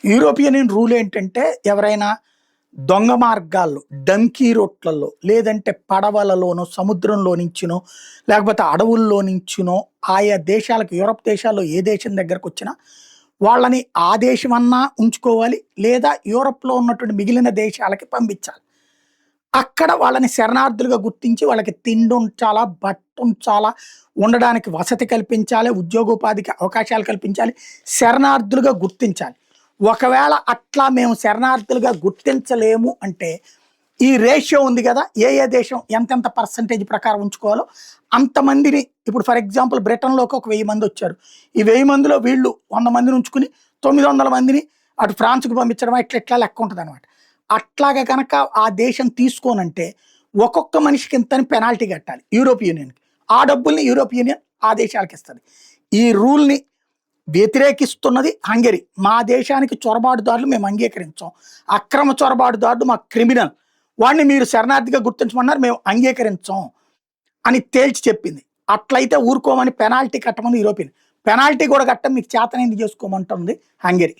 European union rule ఏంటంటే ఎవరైనా దొంగ మార్గాల్లో, డంకీ రోడ్లలో, లేదంటే పడవలలోనో, సముద్రంలో నుంచినో, లేకపోతే అడవుల్లో నుంచినో ఆయా దేశాలకు యూరప్ దేశాల్లో ఏ దేశం దగ్గరకొచ్చినా వాళ్ళని ఆ దేశమన్నా ఉంచుకోవాలి. లేదా యూరప్‌లో ఉన్నటువంటి మిగిలిన దేశాలకి పంపించాలి. అక్కడ వాళ్ళని శరణార్థులుగా గుర్తించి వాళ్ళకి తిండుంచాలా, బట్టుంచాలా, ఉండడానికి వసతి కల్పించాలి, ఉద్యోగోపాధికి అవకాశాలు కల్పించాలి, శరణార్థులుగా గుర్తించాలి. ఒకవేళ అట్లా మేము శరణార్థులుగా గుర్తించలేము అంటే, ఈ రేషియో ఉంది గదా! ఏ ఏ దేశం ఎంతెంత పర్సెంటేజ్ ప్రకారం ఉంచుకోవాలో అంతమందిని ఇప్పుడు ఫర్ ఎగ్జాంపుల్ బ్రిటన్‌లోకి ఒక 1000 మందొచ్చారు. ఈ 1000 మందిలో వీళ్ళు 100 మందిని ఉంచుకొని 900 మందిని అటు ఫ్రాన్స్‌కి పంపించడమా ఇట్లా లెక్క ఉంటదనమాట. అట్లాగా గనక ఆ దేశం తీసుకోనంటే ఒక్కొక్క మనిషికి ఇంతని పెనాల్టీ కట్టాలి యూరోప్ యూనియన్‌కి. ఆ డబ్బుల్ని యూరోప్ యూనియన్ ఆ దేశాలకిస్తది. ఈ రూల్‌ని వ్యతిరేకిస్తున్నది హంగరీ. మా దేశానికి చొరబాటుదారులు మేము అంగీకరించం. అక్రమ చొరబాటుదారుడు మా క్రిమినల్. వాడిని మీరు శరణార్థిగా గుర్తించమన్నారు మేము అంగీకరించం అని తేల్చి చెప్పింది. అట్లయితే ఊరుకోమని పెనాల్టీ కట్టమని యూరోపియన్. పెనాల్టీ కూడా కట్టం మీకు చేతనైంది చేసుకోమంటుంది హంగరీ.